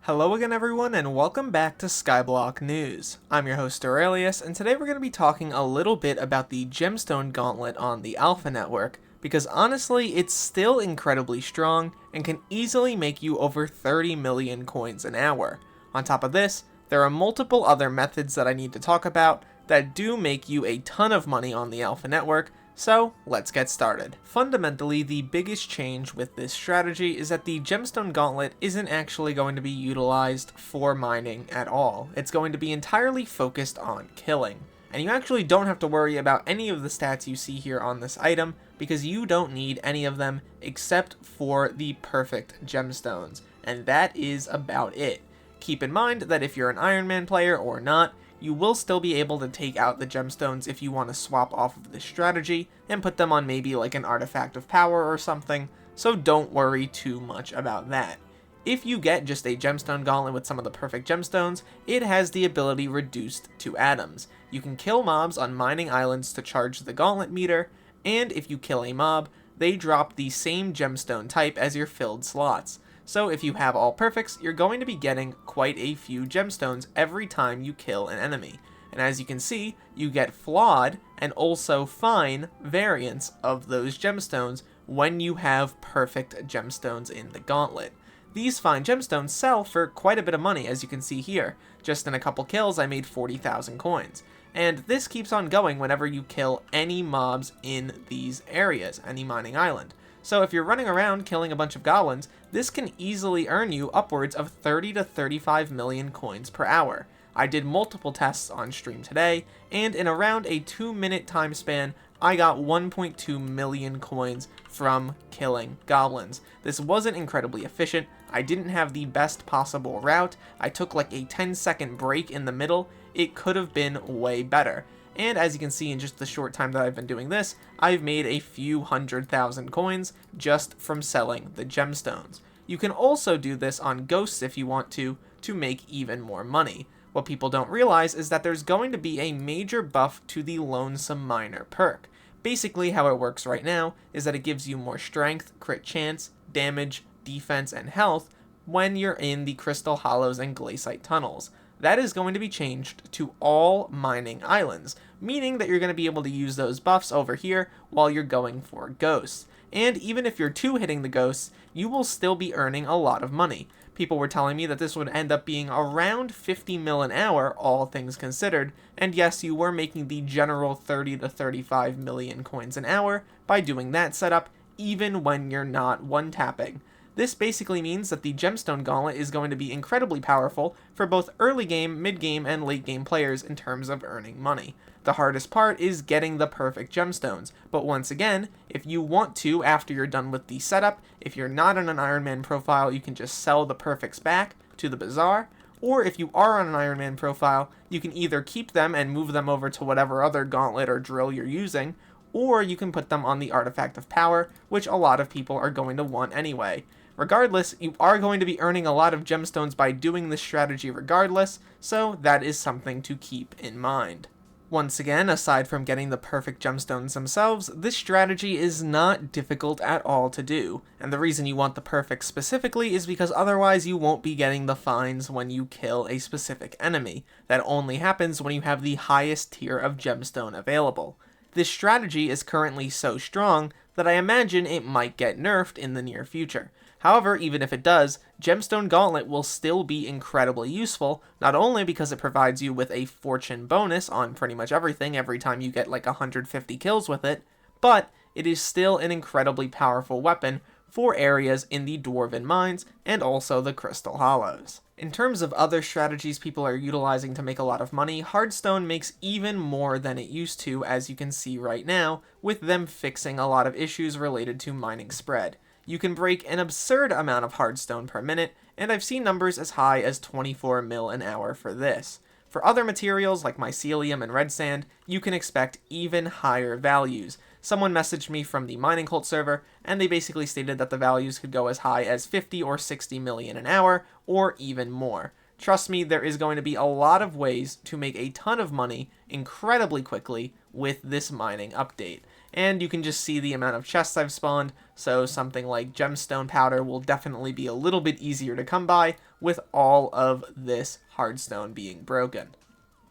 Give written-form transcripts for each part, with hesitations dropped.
Hello again everyone and welcome back to Skyblock News. I'm your host Derailious, and today we're going to be talking a little bit about the Gemstone Gauntlet on the Alpha Network, because honestly it's still incredibly strong and can easily make you over 30 million coins an hour. On top of this, there are multiple other methods that I need to talk about that do make you a ton of money on the Alpha Network, so let's get started. Fundamentally, the biggest change with this strategy is that the Gemstone Gauntlet isn't actually going to be utilized for mining at all. It's going to be entirely focused on killing. And you actually don't have to worry about any of the stats you see here on this item, because you don't need any of them except for the perfect gemstones. And that is about it. Keep in mind that if you're an Iron Man player or not, you will still be able to take out the gemstones if you want to swap off of this strategy and put them on maybe like an artifact of power or something, so don't worry too much about that. If you get just a gemstone gauntlet with some of the perfect gemstones, it has the ability reduced to atoms. You can kill mobs on mining islands to charge the gauntlet meter, and if you kill a mob, they drop the same gemstone type as your filled slots. So if you have all perfects, you're going to be getting quite a few gemstones every time you kill an enemy. And as you can see, you get flawed and also fine variants of those gemstones when you have perfect gemstones in the gauntlet. These fine gemstones sell for quite a bit of money, as you can see here. Just in a couple kills, I made 40,000 coins. And this keeps on going whenever you kill any mobs in these areas, any mining island. So if you're running around killing a bunch of goblins, this can easily earn you upwards of 30 to 35 million coins per hour. I did multiple tests on stream today, and in around a 2-minute time span, I got 1.2 million coins from killing goblins. This wasn't incredibly efficient. I didn't have the best possible route. I took like a 10-second break in the middle. It could have been way better. And as you can see in just the short time that I've been doing this, I've made a few 100,000 coins just from selling the gemstones. You can also do this on ghosts if you want to make even more money. What people don't realize is that there's going to be a major buff to the Lonesome Miner perk. Basically how it works right now is that it gives you more strength, crit chance, damage, defense, and health when you're in the Crystal Hollows and Glaciite tunnels. That is going to be changed to all mining islands, meaning that you're going to be able to use those buffs over here while you're going for ghosts. And even if you're two-hitting the ghosts, you will still be earning a lot of money. People were telling me that this would end up being around 50 mil an hour, all things considered, and yes, you were making the general 30 to 35 million coins an hour by doing that setup, even when you're not one-tapping. This basically means that the Gemstone Gauntlet is going to be incredibly powerful for both early game, mid game, and late game players in terms of earning money. The hardest part is getting the perfect gemstones, but once again, if you want to after you're done with the setup, if you're not on an Iron Man profile, you can just sell the perfects back to the bazaar, or if you are on an Iron Man profile, you can either keep them and move them over to whatever other gauntlet or drill you're using, or you can put them on the Artifact of Power, which a lot of people are going to want anyway. Regardless, you are going to be earning a lot of gemstones by doing this strategy regardless, so that is something to keep in mind. Once again, aside from getting the perfect gemstones themselves, this strategy is not difficult at all to do, and the reason you want the perfect specifically is because otherwise you won't be getting the fines when you kill a specific enemy. That only happens when you have the highest tier of gemstone available. This strategy is currently so strong that I imagine it might get nerfed in the near future. However, even if it does, Gemstone Gauntlet will still be incredibly useful, not only because it provides you with a fortune bonus on pretty much everything every time you get like 150 kills with it, but it is still an incredibly powerful weapon for areas in the Dwarven Mines and also the Crystal Hollows. In terms of other strategies people are utilizing to make a lot of money, Hearthstone makes even more than it used to, as you can see right now, with them fixing a lot of issues related to mining spread. You can break an absurd amount of hardstone per minute, and I've seen numbers as high as 24 mil an hour for this. For other materials like mycelium and red sand, you can expect even higher values. Someone messaged me from the Mining Cult server, and they basically stated that the values could go as high as 50 or 60 million an hour, or even more. Trust me, there is going to be a lot of ways to make a ton of money incredibly quickly with this mining update. and you can just see the amount of chests I've spawned, so something like gemstone powder will definitely be a little bit easier to come by with all of this hardstone being broken.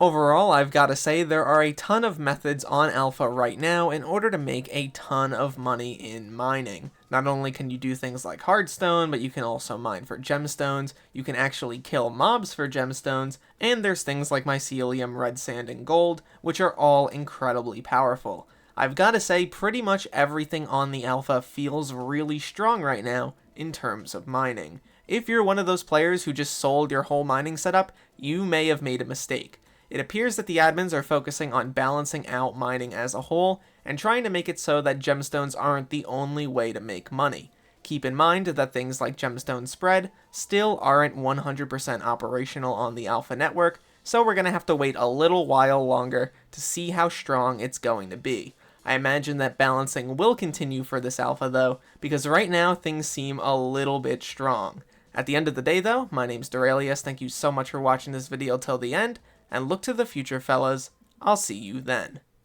Overall, I've got to say there are a ton of methods on Alpha right now in order to make a ton of money in mining. Not only can you do things like hardstone, but you can also mine for gemstones, you can actually kill mobs for gemstones, and there's things like mycelium, red sand, and gold, which are all incredibly powerful. I've got to say pretty much everything on the Alpha feels really strong right now in terms of mining. If you're one of those players who just sold your whole mining setup, you may have made a mistake. It appears that the admins are focusing on balancing out mining as a whole, and trying to make it so that gemstones aren't the only way to make money. Keep in mind that things like gemstone spread still aren't 100% operational on the Alpha network, so we're going to have to wait a little while longer to see how strong it's going to be. I imagine that balancing will continue for this Alpha though, because right now things seem a little bit strong. At the end of the day though, my name's Derailious, thank you so much for watching this video till the end, and look to the future fellas, I'll see you then.